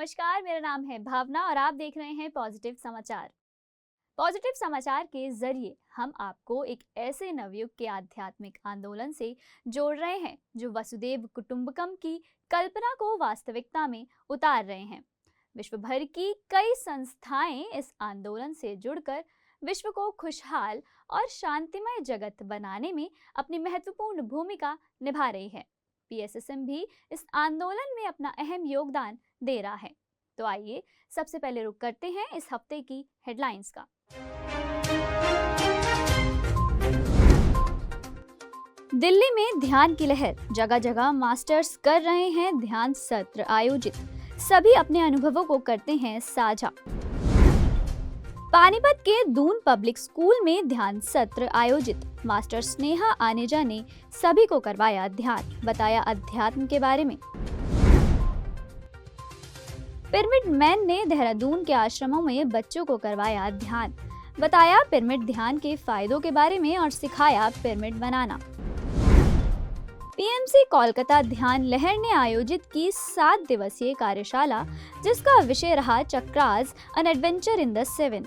नमस्कार, मेरा नाम है भावना और आप देख रहे हैं पॉजिटिव समाचार। पॉजिटिव समाचार के जरिए हम आपको एक ऐसे नवयुग के आध्यात्मिक आंदोलन से जोड़ रहे हैं जो वसुदेव कुटुंबकम की कल्पना को वास्तविकता में उतार रहे हैं। विश्व भर की कई संस्थाएं इस आंदोलन से जुड़कर विश्व को खुशहाल और शांतिमय जगत बनाने में अपनी महत्वपूर्ण भूमिका निभा रही है। पीएसएसएम भी इस आंदोलन में अपना अहम योगदान दे रहा है। तो आइए सबसे पहले रुक करते हैं इस हफ्ते की हेडलाइंस का। दिल्ली में ध्यान की लहर, जगह जगह मास्टर्स कर रहे हैं ध्यान सत्र आयोजित, सभी अपने अनुभवों को करते हैं साझा। पानीपत के दून पब्लिक स्कूल में ध्यान सत्र आयोजित, मास्टर स्नेहा आनेजा ने सभी को करवाया ध्यान, बताया अध्यात्म के बारे में। पिरामिड मैन ने देहरादून के आश्रमों में बच्चों को करवाया ध्यान, बताया पिरामिड ध्यान के फायदों के बारे में और सिखाया पिरामिड बनाना। पीएमसी कोलकाता ध्यान लहर ने आयोजित की 7 दिवसीय कार्यशाला, जिसका विषय रहा chakras an adventure in the 7।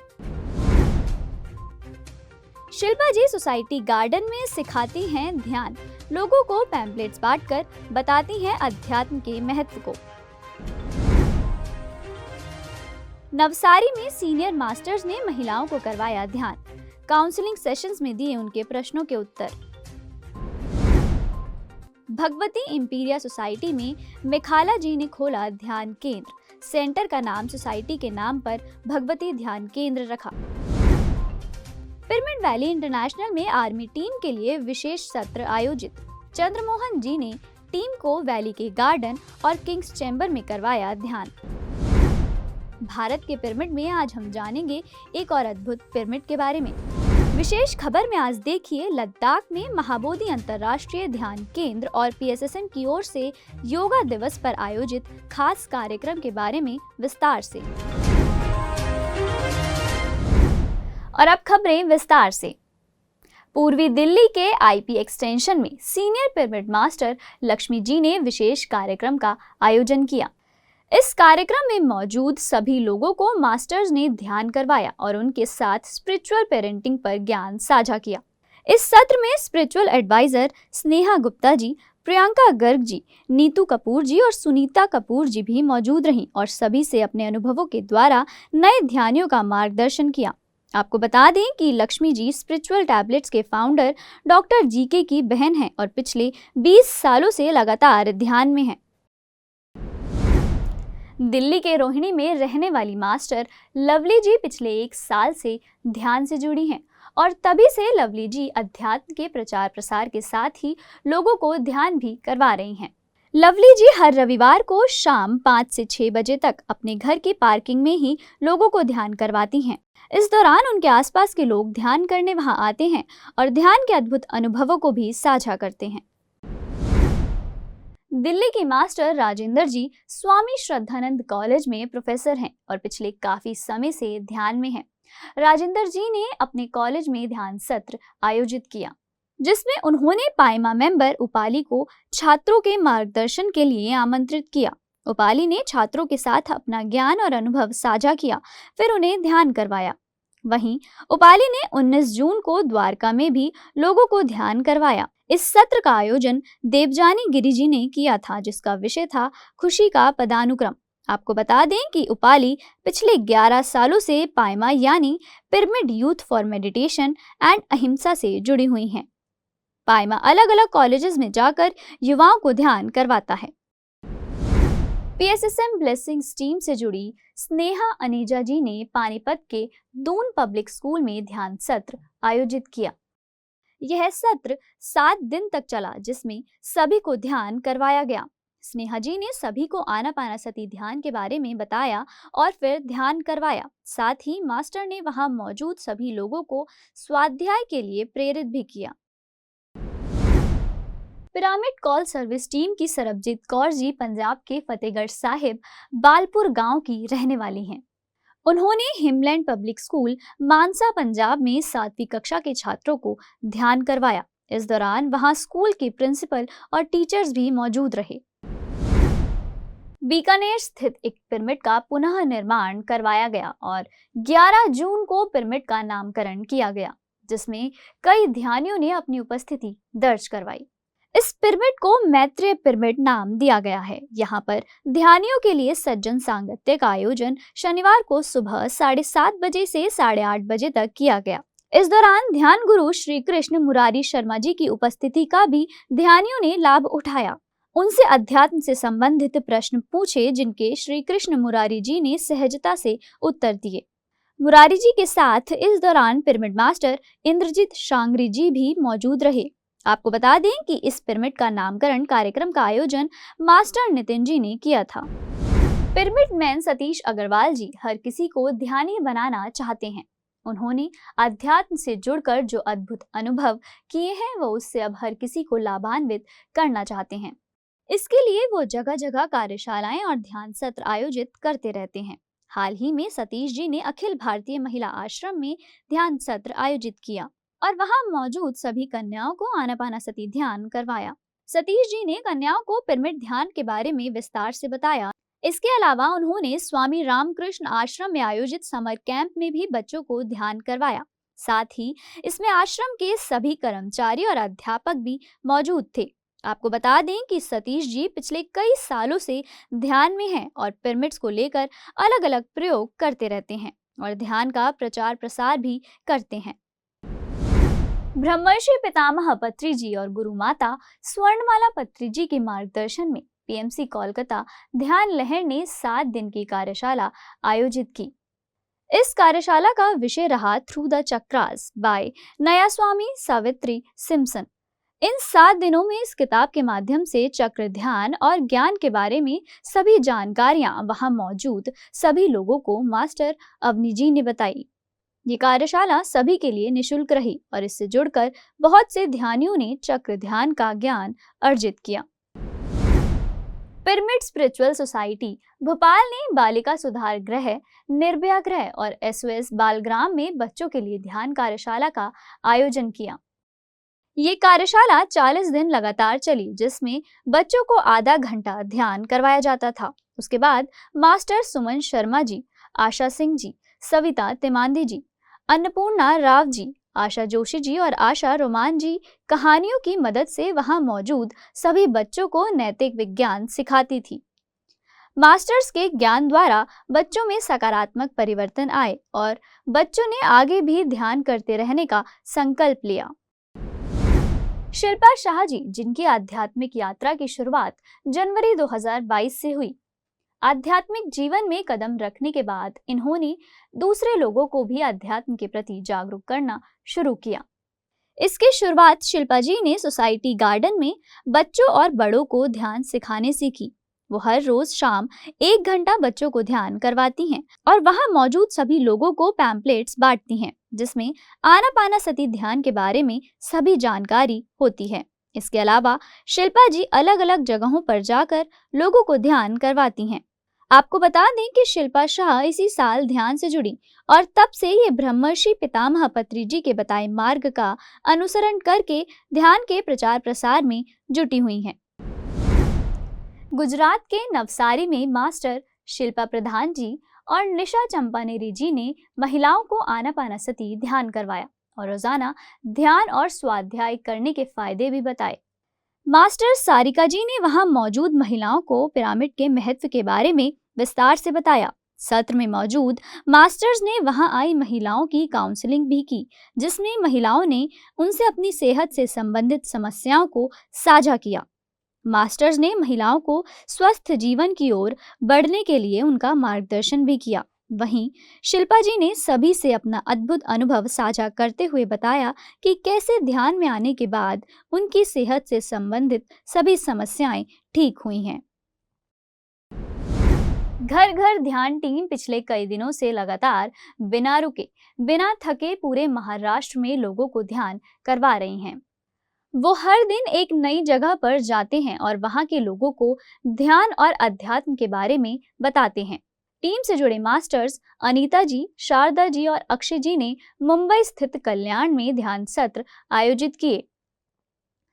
Shilpa ji society garden में सिखाती हैं ध्यान, लोगों को पैम्पलेट्स बांटकर बताती हैं अध्यात्म के महत्व को। नवसारी में सीनियर मास्टर्स ने महिलाओं को करवाया ध्यान, काउंसलिंग सेशंस में दिए उनके प्रश्नों के उत्तर। भगवती इंपीरिया सोसाइटी में मेखाला जी ने खोला ध्यान केंद्र, सेंटर का नाम सोसाइटी के नाम पर भगवती ध्यान केंद्र रखा। पिरामिड वैली इंटरनेशनल में आर्मी टीम के लिए विशेष सत्र आयोजित, चंद्रमोहन जी ने टीम को वैली के गार्डन और किंग्स चैम्बर में करवाया ध्यान। भारत के पिरामिड में आज हम जानेंगे एक और अद्भुत पिरामिड के बारे में। विशेष खबर में आज देखिए लद्दाख में महाबोधि अंतर्राष्ट्रीय ध्यान केंद्र और पीएसएसएम की ओर से योगा दिवस पर आयोजित खास कार्यक्रम के बारे में विस्तार से। और अब खबरें विस्तार से। पूर्वी दिल्ली के आईपी एक्सटेंशन में senior pyramid master Lakshmi ji ने विशेष कार्यक्रम का आयोजन किया। इस कार्यक्रम में मौजूद सभी लोगों को मास्टर्स ने ध्यान करवाया और उनके साथ स्पिरिचुअल पेरेंटिंग पर ज्ञान साझा किया। इस सत्र में स्पिरिचुअल एडवाइजर स्नेहा गुप्ता जी, प्रियंका गर्ग जी, नीतू कपूर जी और सुनीता कपूर जी भी मौजूद रहीं और सभी से अपने अनुभवों के द्वारा नए ध्यानियों का मार्गदर्शन किया। आपको बता दें कि लक्ष्मी जी स्पिरिचुअल टैबलेट्स के फाउंडर डॉक्टर जीके की बहन हैं और पिछले 20 सालों से लगातार ध्यान में हैं। दिल्ली के रोहिणी में रहने वाली मास्टर लवली जी पिछले 1 साल से ध्यान से जुड़ी हैं और तभी से लवली जी अध्यात्म के प्रचार प्रसार के साथ ही लोगों को ध्यान भी करवा रही हैं। लवली जी हर रविवार को शाम 5 से 6 बजे तक अपने घर की पार्किंग में ही लोगों को ध्यान करवाती हैं। इस दौरान उनके आसपास के लोग ध्यान करने वहां आते हैं और ध्यान के अद्भुत अनुभवों को भी साझा करते हैं। दिल्ली के मास्टर राजेंद्र जी स्वामी श्रद्धानंद कॉलेज में प्रोफेसर हैं और पिछले काफी समय से ध्यान में हैं। राजेंद्र जी ने अपने कॉलेज में ध्यान सत्र आयोजित किया, जिसमें उन्होंने पायमा मेंबर उपाली को छात्रों के मार्गदर्शन के लिए आमंत्रित किया। उपाली ने छात्रों के साथ अपना ज्ञान और अनुभव साझा किया, फिर उन्हें ध्यान करवाया। वहीं उपाली ने 19 जून को द्वारका में भी लोगों को ध्यान करवाया। इस सत्र का आयोजन देवजानी गिरी जी ने किया था, जिसका विषय था खुशी का पदानुक्रम। आपको बता दें कि उपाली पिछले 11 सालों से पायमा यानी pyramid youth for meditation and अहिंसा से जुड़ी हुई हैं। पायमा अलग अलग कॉलेजेस में जाकर युवाओं को ध्यान करवाता है। पीएसएसएम ब्लेसिंग्स टीम से जुड़ी स्नेहा अनेजा जी ने पानीपत के दून पब्लिक स्कूल में ध्यान सत्र आयोजित किया। यह सत्र 7 दिन तक चला, जिसमें सभी को ध्यान करवाया गया। स्नेहा जी ने सभी को आनापानासती ध्यान के बारे में बताया और फिर ध्यान करवाया। साथ ही मास्टर ने वहां मौजूद सभी लोगों को स्वाध्याय के लिए प्रेरित भी किया। पिरामिड कॉल सर्विस टीम की सरबजीत कौर जी पंजाब के फतेहगढ़ साहिब बालपुर गांव की रहने वाली हैं। उन्होंने हिमलैंड पब्लिक स्कूल मानसा पंजाब में 7वीं कक्षा के छात्रों को ध्यान करवाया। इस दौरान वहां स्कूल के प्रिंसिपल और टीचर्स भी मौजूद रहे। बीकानेर स्थित एक पिरामिड का पुनः निर्माण करवाया गया और 11 जून को पिरामिड का नामकरण किया गया, जिसमें कई ध्यानियों ने अपनी उपस्थिति दर्ज करवाई। इस पिरामिड को मैत्रेय पिरामिड नाम दिया गया है। यहाँ पर ध्यानियों के लिए सज्जन सांगत्य का आयोजन शनिवार को सुबह 7:30 बजे से 8:30 बजे तक किया गया। इस दौरान ध्यान गुरु श्री कृष्ण मुरारी शर्मा जी की उपस्थिति का भी ध्यानियों ने लाभ उठाया। उनसे अध्यात्म से संबंधित प्रश्न पूछे, जिनके श्री कृष्ण मुरारी जी ने सहजता से उत्तर दिए। मुरारी जी के साथ इस दौरान पिरामिड मास्टर इंद्रजीत शांगरी जी भी मौजूद रहे। आपको बता दें कि इस पिरामिड का नामकरण कार्यक्रम का आयोजन मास्टर नितिन जी ने किया था। पिरामिड मैन सतीश अग्रवाल जी हर किसी को ध्यानी बनाना चाहते हैं। उन्होंने अध्यात्म से जुड़कर जो अद्भुत अनुभव किए हैं, वो उससे अब हर किसी को लाभान्वित करना चाहते हैं। इसके लिए वो जगह जगह कार्यशालाएं और ध्यान सत्र आयोजित करते रहते हैं। हाल ही में सतीश जी ने अखिल भारतीय महिला आश्रम में ध्यान सत्र आयोजित किया और वहां मौजूद सभी कन्याओं को आनापानासती ध्यान करवाया। सतीश जी ने कन्याओं को पिरामिड ध्यान के बारे में विस्तार से बताया। इसके अलावा उन्होंने स्वामी रामकृष्ण आश्रम में आयोजित समर कैंप में भी बच्चों को ध्यान करवाया। साथ ही इसमें आश्रम के सभी कर्मचारी और अध्यापक भी मौजूद थे। आपको बता दें कि सतीश जी पिछले कई सालों से ध्यान में हैं और पिरामिड्स को लेकर अलग अलग प्रयोग करते रहते हैं और ध्यान का प्रचार प्रसार भी करते हैं। ब्रह्मर्षि पितामह पत्री जी और गुरु माता स्वर्णमाला पत्री जी के मार्गदर्शन में पीएमसी कोलकाता ध्यान लहर ने 7 दिन की कार्यशाला आयोजित की। इस कार्यशाला का विषय रहा थ्रू द चक्रास बाय नया स्वामी सावित्री सिम्पसन। इन 7 दिनों में इस किताब के माध्यम से चक्र ध्यान और ज्ञान के बारे में सभी जानकारियां वहां मौजूद सभी लोगों को मास्टर अवनी जी ने बताई। ये कार्यशाला सभी के लिए निशुल्क रही और इससे जुड़कर बहुत से ध्यानियों ने चक्र ध्यान का ज्ञान अर्जित किया। पिरामिड स्पिरिचुअल सोसाइटी भोपाल ने बालिका सुधार गृह, निर्भया गृह और SOS बालग्राम में बच्चों के लिए ध्यान कार्यशाला का आयोजन किया। ये कार्यशाला 40 दिन लगातार चली, जिसमें बच्चों को आधा घंटा ध्यान करवाया जाता था। उसके बाद मास्टर सुमन शर्मा जी, आशा सिंह जी, सविता तिमांदी जी, अन्नपूर्णा राव जी, आशा जोशी जी और आशा रोमान जी कहानियों की मदद से वहां मौजूद सभी बच्चों को नैतिक विज्ञान सिखाती थी। मास्टर्स के ज्ञान द्वारा बच्चों में सकारात्मक परिवर्तन आए और बच्चों ने आगे भी ध्यान करते रहने का संकल्प लिया। शिल्पा शाह जी, जिनकी आध्यात्मिक यात्रा की शुरुआत जनवरी 2022 से हुई, आध्यात्मिक जीवन में कदम रखने के बाद इन्होंने दूसरे लोगों को भी अध्यात्म के प्रति जागरूक करना शुरू किया। इसकी शुरुआत शिल्पा जी ने सोसाइटी गार्डन में बच्चों और बड़ों को ध्यान सिखाने से की। वो हर रोज शाम 1 घंटा बच्चों को ध्यान करवाती हैं और वहां मौजूद सभी लोगों को पैम्पलेट्स बांटती हैं, जिसमें आनापानासती ध्यान के बारे में सभी जानकारी होती है। इसके अलावा शिल्पा जी अलग अलग जगहों पर जाकर लोगों को ध्यान करवाती हैं। आपको बता दें कि शिल्पा शाह इसी साल ध्यान से जुड़ी और तब से ये ब्रह्मर्षि पितामह पत्री जी के बताए मार्ग का अनुसरण करके ध्यान के प्रचार प्रसार में जुटी हुई हैं। गुजरात के नवसारी में मास्टर शिल्पा प्रधान जी और निशा चंपानेरी जी ने महिलाओं को आनापानासती ध्यान करवाया और रोजाना ध्यान और स्वाध्याय करने के फायदे भी बताए। मास्टर सारिका जी ने वहां मौजूद महिलाओं को पिरामिड के महत्व के बारे में विस्तार से बताया। सत्र में मौजूद मास्टर्स ने वहां आई महिलाओं की काउंसलिंग भी की, जिसमें महिलाओं ने उनसे अपनी सेहत से संबंधित समस्याओं को साझा किया। मास्टर्स ने महिलाओं को स्वस्थ जीवन की ओर बढ़ने के लिए उनका मार्गदर्शन भी किया। वहीं शिल्पा जी ने सभी से अपना अद्भुत अनुभव साझा करते हुए बताया कि कैसे ध्यान में आने के बाद उनकी सेहत से संबंधित सभी समस्याएं ठीक हुई हैं। घर घर ध्यान टीम पिछले कई दिनों से लगातार बिना रुके, बिना थके पूरे महाराष्ट्र में लोगों को ध्यान करवा रही हैं। वो हर दिन एक नई जगह पर जाते हैं और वहां के लोगों को ध्यान और अध्यात्म के बारे में बताते हैं। टीम से जुड़े मास्टर्स अनीता जी, शारदा जी और अक्षय जी ने मुंबई स्थित कल्याण में ध्यान सत्र आयोजित किए,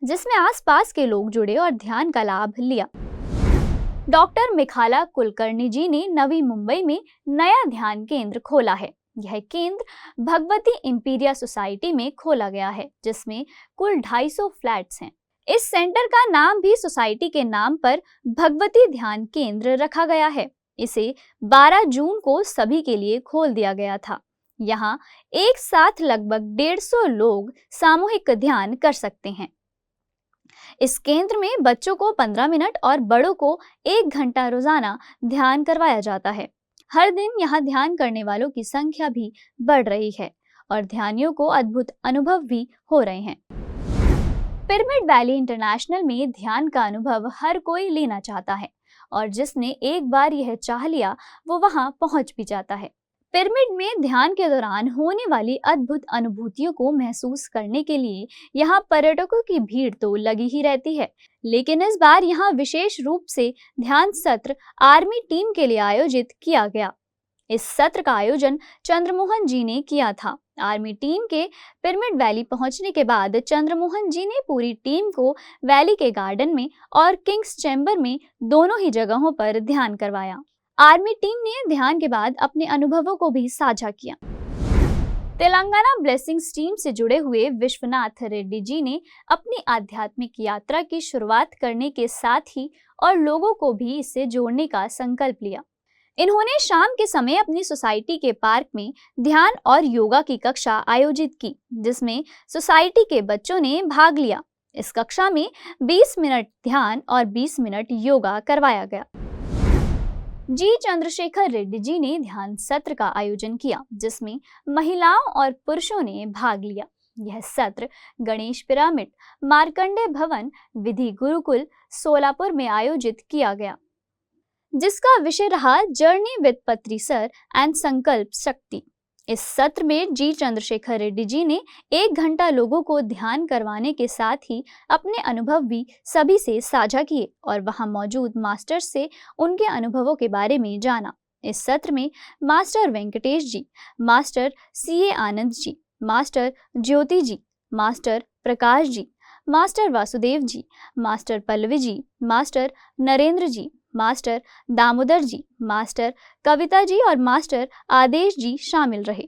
जिसमें आसपास के लोग जुड़े और ध्यान का लाभ लिया। डॉक्टर मिखाला कुलकर्णी जी ने नवी मुंबई में नया ध्यान केंद्र खोला है। यह केंद्र भगवती इंपीरिया सोसाइटी में खोला गया है, जिसमें कुल 250 फ्लैट्स हैं। इस सेंटर का नाम भी सोसाइटी के नाम पर भगवती ध्यान केंद्र रखा गया है। इसे 12 जून को सभी के लिए खोल दिया गया था। यहाँ एक साथ लगभग 150 लोग सामूहिक ध्यान कर सकते हैं। इस केंद्र में बच्चों को 15 मिनट और बड़ों को 1 घंटा रोजाना ध्यान करवाया जाता है। हर दिन यहाँ ध्यान करने वालों की संख्या भी बढ़ रही है और ध्यानियों को अद्भुत अनुभव भी हो रहे हैं। पिरामिड वैली इंटरनेशनल में ध्यान का अनुभव हर कोई लेना चाहता है और जिसने एक बार यह चाह लिया वो वहां पहुंच भी जाता है। पिरामिड में ध्यान के दौरान होने वाली अद्भुत अनुभूतियों को महसूस करने के लिए यहाँ पर्यटकों की भीड़ तो लगी ही रहती है, लेकिन इस बार यहाँ विशेष रूप से ध्यान सत्र आर्मी टीम के लिए आयोजित किया गया। इस सत्र का आयोजन चंद्रमोहन जी ने किया था। आर्मी टीम के पिरामिड वैली पहुंचने के बाद चंद्रमोहन जी ने पूरी टीम को वैली के गार्डन में और किंग्स चैम्बर में दोनों ही जगहों पर ध्यान करवाया। आर्मी टीम ने ध्यान के बाद अपने अनुभवों को भी साझा किया। तेलंगाना ब्लेसिंग्स टीम से जुड़े हुए विश्वनाथ रेड्डी जी ने अपनी आध्यात्मिक यात्रा की शुरुआत करने के साथ ही और लोगों को भी इससे जोड़ने का संकल्प लिया। इन्होंने शाम के समय अपनी सोसाइटी के पार्क में ध्यान और योगा की कक्षा आयोजित की, जिसमें सोसाइटी के बच्चों ने भाग लिया। इस कक्षा में 20 मिनट ध्यान और 20 मिनट योगा करवाया गया। जी चंद्रशेखर रेड्डी जी ने ध्यान सत्र का आयोजन किया, जिसमें महिलाओं और पुरुषों ने भाग लिया। यह सत्र गणेश पिरामिड, मार्कंडे भवन, विधि गुरुकुल, सोलापुर में आयोजित किया गया, जिसका विषय रहा जर्नी विद पत्री सर एंड संकल्प शक्ति। इस सत्र में जी चंद्रशेखर रेड्डी जी ने 1 घंटा लोगों को ध्यान करवाने के साथ ही अपने अनुभव भी सभी से साझा किए और वहां मौजूद मास्टर्स से उनके अनुभवों के बारे में जाना। इस सत्र में master Venkatesh ji, master CA Anand ji, master Jyoti ji, master Prakash ji, master Vasudev ji, master Pallavi ji, master Narendra ji, master Damodar ji, master Kavita ji और मास्टर आदेश जी शामिल रहे।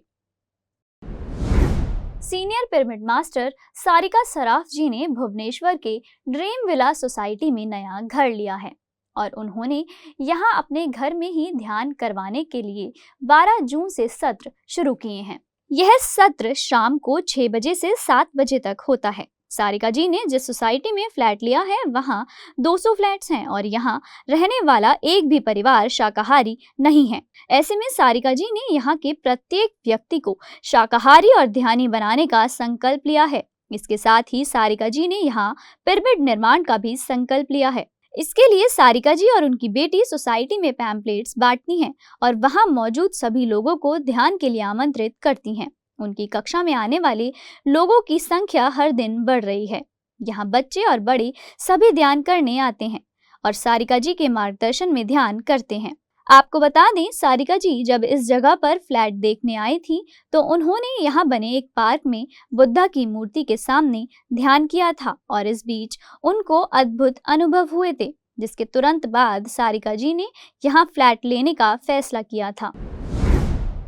Senior pyramid master Sarika Saraf ji ने भुवनेश्वर के ड्रीम विला सोसाइटी में नया घर लिया है और उन्होंने यहाँ अपने घर में ही ध्यान करवाने के लिए 12 जून से सत्र शुरू किए हैं। यह सत्र शाम को 6 बजे से 7 बजे तक होता है। सारिका जी ने जिस सोसाइटी में फ्लैट लिया है वहाँ 200 फ्लैट्स हैं और यहाँ रहने वाला एक भी परिवार शाकाहारी नहीं है। ऐसे में सारिका जी ने यहाँ के प्रत्येक व्यक्ति को शाकाहारी और ध्यानी बनाने का संकल्प लिया है। इसके साथ ही सारिका जी ने यहाँ पिरामिड निर्माण का भी संकल्प लिया है। इसके लिए सारिका जी और उनकी बेटी सोसाइटी में पैम्पलेट्स बांटती हैं और वहाँ मौजूद सभी लोगों को ध्यान के लिए आमंत्रित करती हैं। उनकी कक्षा में आने वाले लोगों की संख्या हर दिन बढ़ रही है। यहाँ बच्चे और बड़े सभी ध्यान करने आते हैं और सारिका जी के मार्गदर्शन में ध्यान करते हैं। आपको बता दें, सारिका जी जब इस जगह पर फ्लैट देखने आई थी तो उन्होंने यहाँ बने एक पार्क में बुद्धा की मूर्ति के सामने ध्यान किया था और इस बीच उनको अद्भुत अनुभव हुए थे, जिसके तुरंत बाद सारिका जी ने यहाँ फ्लैट लेने का फैसला किया था।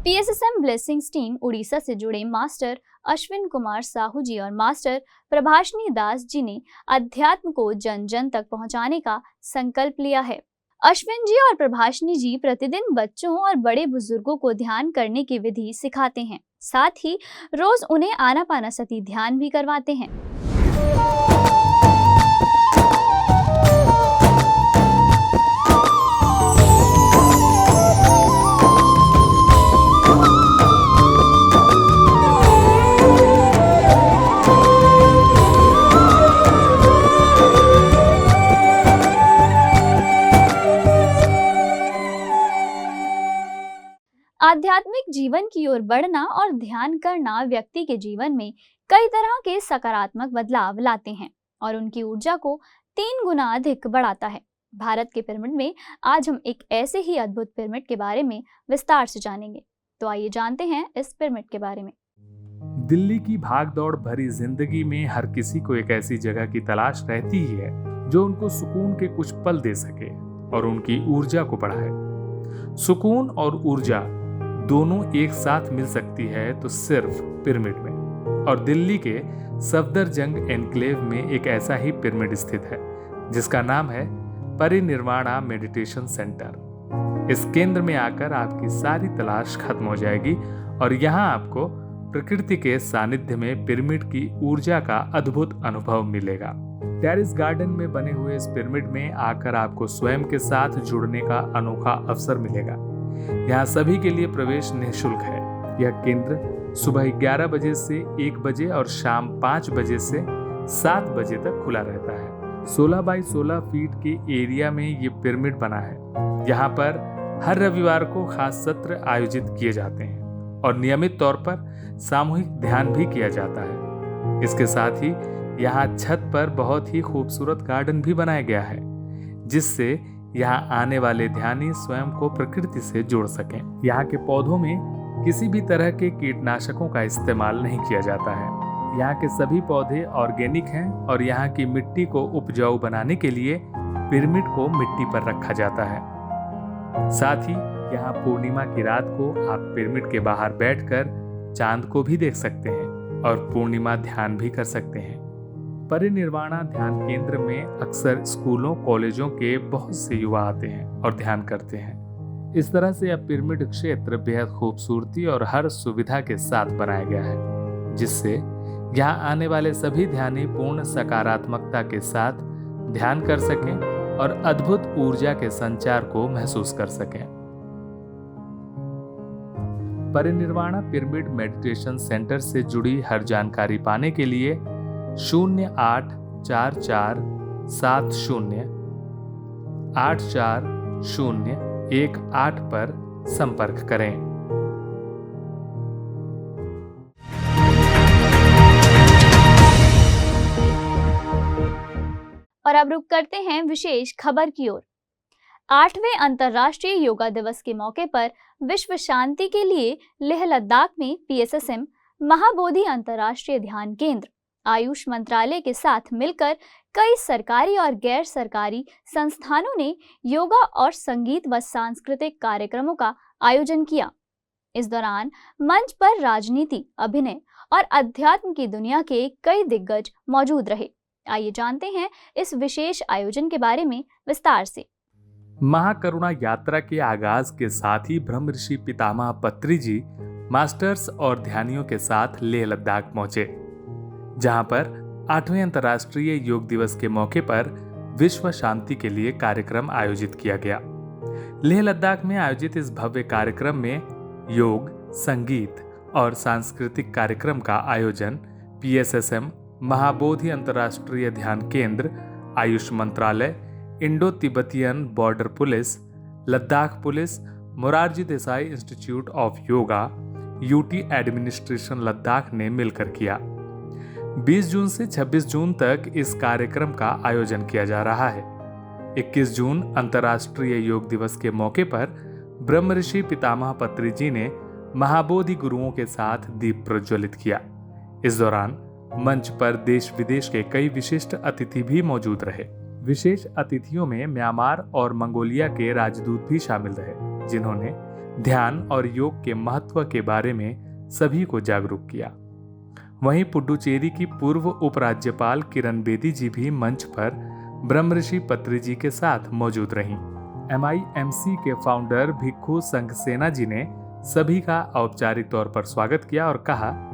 पीएसएसएम ब्लेसिंग्स टीम उड़ीसा से जुड़े मास्टर अश्विन कुमार साहू जी और मास्टर प्रभाषनी दास जी ने अध्यात्म को जन जन तक पहुंचाने का संकल्प लिया है। अश्विन जी और प्रभाषनी जी प्रतिदिन बच्चों और बड़े बुजुर्गों को ध्यान करने की विधि सिखाते हैं, साथ ही रोज उन्हें आनापानसती ध्यान भी करवाते हैं। आध्यात्मिक जीवन की ओर बढ़ना और ध्यान करना व्यक्ति के जीवन में कई तरह के सकारात्मक बदलाव लाते हैं और उनकी ऊर्जा को 3 गुना अधिक बढ़ाता है। भारत के पिरामिड में आज हम एक ऐसे ही अद्भुत पिरामिड के बारे में विस्तार से जानेंगे। तो आइए जानते हैं इस पिरामिड के बारे में। दिल्ली की भागदौड़ भरी जिंदगी में हर किसी को एक ऐसी जगह की तलाश रहती ही है जो उनको सुकून के कुछ पल दे सके, और उनकी ऊर्जा को बढ़ाए। सुकून और ऊर्जा दोनों एक साथ मिल सकती है तो सिर्फ पिरामिड में। और दिल्ली के सफदरजंग एनक्लेव में एक ऐसा ही पिरामिड स्थित है जिसका नाम है परिनिर्वाणा मेडिटेशन सेंटर। इस केंद्र में आकर आपकी सारी तलाश खत्म हो जाएगी और यहाँ आपको प्रकृति के सानिध्य में पिरामिड की ऊर्जा का अद्भुत अनुभव मिलेगा। टेरिस गार्डन में बने हुए इस पिरामिड में आकर आपको स्वयं के साथ जुड़ने का अनोखा अवसर मिलेगा। यहाँ सभी के लिए प्रवेश निःशुल्क है। यह केंद्र सुबह 11 बजे से 1 बजे और शाम 5 बजे से 7 बजे तक खुला रहता है। 16 बाई 16 फीट के एरिया में ये पिरामिड बना है। यहाँ पर हर रविवार को खास सत्र आयोजित किए जाते हैं और नियमित तौर पर सामूहिक ध्यान भी किया जाता है। इसके साथ ही यहाँ छत पर बहुत ही खूबसूरत गार्डन भी बनाया गया है जिससे यहाँ आने वाले ध्यानी स्वयं को प्रकृति से जोड़ सकें। यहाँ के पौधों में किसी भी तरह के कीटनाशकों का इस्तेमाल नहीं किया जाता है। यहाँ के सभी पौधे ऑर्गेनिक हैं और यहाँ की मिट्टी को उपजाऊ बनाने के लिए पिरामिड को मिट्टी पर रखा जाता है। साथ ही यहाँ पूर्णिमा की रात को आप पिरामिड के बाहर बैठकर चांद को भी देख सकते हैं और पूर्णिमा ध्यान भी कर सकते हैं। परिनिर्वाणा ध्यान केंद्र में अक्सर स्कूलों कॉलेजों के बहुत से युवा आते हैं और ध्यान करते हैं। इस तरह से यह पिरामिड क्षेत्र बेहद खूबसूरती और हर सुविधा के साथ बनाया गया है जिससे यहाँ आने वाले सभी ध्यानी पूर्ण सकारात्मकता के साथ ध्यान कर सकें और अद्भुत ऊर्जा के संचार को महसूस कर सकें। परिनिर्वाणा पिरामिड मेडिटेशन सेंटर से जुड़ी हर जानकारी पाने के लिए 0844708401 पर संपर्क करें। और अब रुक करते हैं विशेष खबर की ओर। 8वें अंतर्राष्ट्रीय योगा दिवस के मौके पर विश्व शांति के लिए लेह लद्दाख में PSSM महाबोधि अंतर्राष्ट्रीय ध्यान केंद्र आयुष मंत्रालय के साथ मिलकर कई सरकारी और गैर सरकारी संस्थानों ने योगा और संगीत व सांस्कृतिक कार्यक्रमों का आयोजन किया। इस दौरान मंच पर राजनीति, अभिनय और अध्यात्म की दुनिया के कई दिग्गज मौजूद रहे। आइए जानते हैं इस विशेष आयोजन के बारे में विस्तार से। महाकरुणा यात्रा के आगाज के साथ ही ब्रह्म ऋषि पितामह पत्री जी मास्टर्स और ध्यानियों के साथ लेह लद्दाख पहुंचे, जहां पर 8वें अंतर्राष्ट्रीय योग दिवस के मौके पर विश्व शांति के लिए कार्यक्रम आयोजित किया गया। लेह लद्दाख में आयोजित इस भव्य कार्यक्रम में योग, संगीत और सांस्कृतिक कार्यक्रम का आयोजन PSSM महाबोधि अंतर्राष्ट्रीय ध्यान केंद्र, आयुष मंत्रालय, Indo Tibetan border police, Ladakh police, Morarji Desai institute of yoga, UT administration Ladakh ने मिलकर किया। 20 जून से 26 जून तक इस कार्यक्रम का आयोजन किया जा रहा है। 21 जून अंतर्राष्ट्रीय योग दिवस के मौके पर ब्रह्म ऋषि पितामह पत्री जी ने महाबोधि गुरुओं के साथ दीप प्रज्वलित किया। इस दौरान मंच पर देश विदेश के कई विशिष्ट अतिथि भी मौजूद रहे। विशेष अतिथियों में म्यांमार और मंगोलिया के राजदूत भी शामिल रहे, जिन्होंने ध्यान और योग के महत्व के बारे में सभी को जागरूक किया। वहीं पुडुचेरी की पूर्व उपराज्यपाल किरण बेदी जी भी मंच पर ब्रह्म ऋषि पत्री जी के साथ मौजूद रहीं। MIMC के फाउंडर भिक्खु संघसेना जी ने सभी का औपचारिक तौर पर स्वागत किया और कहा,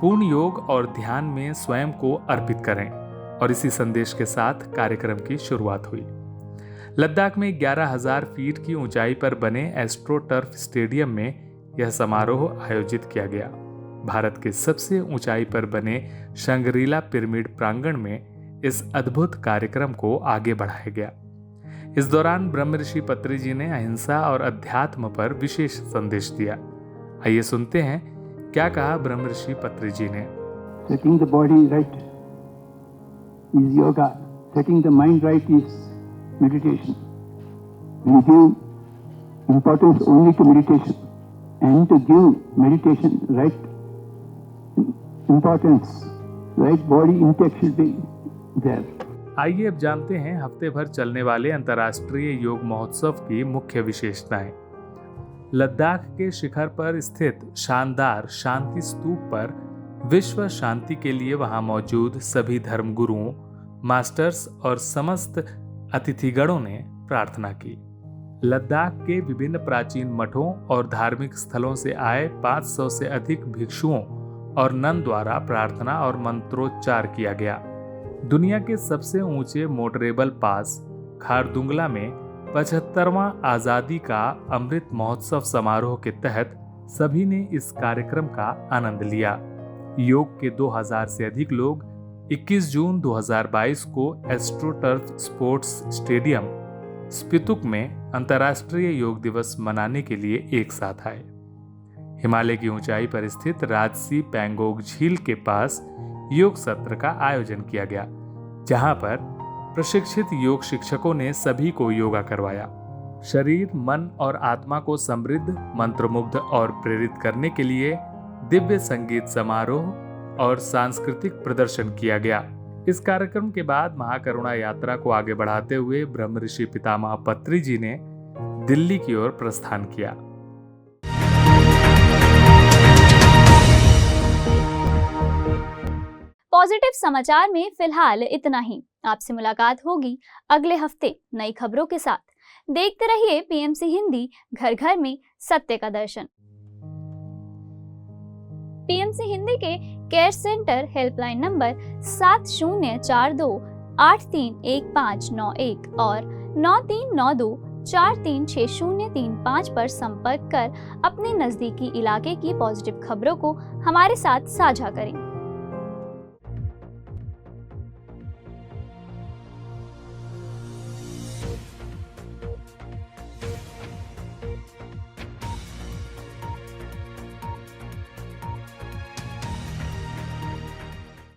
पूर्ण योग और ध्यान में स्वयं को अर्पित करें, और इसी संदेश के साथ कार्यक्रम की शुरुआत हुई। लद्दाख में 11,000 फीट की ऊंचाई पर बने एस्ट्रो टर्फ स्टेडियम में यह समारोह आयोजित किया गया। भारत के सबसे ऊंचाई पर बने शंग्रीला पिरामिड प्रांगण में इस अद्भुत कार्यक्रम को आगे बढ़ाया गया। इस दौरान ब्रह्म ऋषि पत्री जी ने अहिंसा और अध्यात्म पर विशेष संदेश दिया। आइए सुनते हैं क्या कहा ब्रह्म ऋषि पत्री जी ने। Setting the body right is yoga. Setting the mind right is meditation. We give importance only to meditation, and to give meditation right importance, right body intake should be there. आइए अब जानते हैं हफ्ते भर चलने वाले अंतर्राष्ट्रीय योग महोत्सव की मुख्य विशेषताएं। लद्दाख के शिखर पर स्थित शानदार शांति स्तूप पर विश्व शांति के लिए वहां मौजूद सभी धर्मगुरुओं, मास्टर्स और समस्त अतिथिगणों ने प्रार्थना की। लद्दाख के विभिन्न प्राचीन मठों और धार्मिक स्थलों से आए 500 से अधिक भिक्षुओं और नन द्वारा प्रार्थना और मंत्रोच्चार किया गया। दुनिया के सबसे ऊंचे मोटरेबल पास खारदुंगला में 75वां आज़ादी का अमृत महोत्सव समारोह के तहत सभी ने इस कार्यक्रम का आनंद लिया। योग के 2000 से अधिक लोग 21 जून 2022 को एस्ट्रोटर्फ स्पोर्ट्स स्टेडियम स्पितुक में अंतर्राष्ट्रीय योग दिवस मनाने के लिए एक साथ आए। हिमालय की ऊंचाई पर स्थित राजसी पैंगोंग झील के पास योग सत्र का आयोजन किया गया, जहां पर प्रशिक्षित योग शिक्षकों ने सभी को योगा करवाया। शरीर, मन और आत्मा को समृद्ध, मंत्रमुग्ध और प्रेरित करने के लिए दिव्य संगीत समारोह और सांस्कृतिक प्रदर्शन किया गया। इस कार्यक्रम के बाद महाकरुणा यात्रा को आगे बढ़ाते हुए ब्रह्म ऋषि पितामह पत्री जी ने दिल्ली की ओर प्रस्थान किया। पॉजिटिव समाचार में फिलहाल इतना ही। आपसे मुलाकात होगी अगले हफ्ते नई खबरों के साथ। देखते रहिए पीएमसी हिंदी, घर घर में सत्य का दर्शन। पीएमसी हिंदी के केयर सेंटर हेल्पलाइन नंबर 7042831591 और 9392436035 पर संपर्क कर अपने नजदीकी इलाके की पॉजिटिव खबरों को हमारे साथ साझा करें।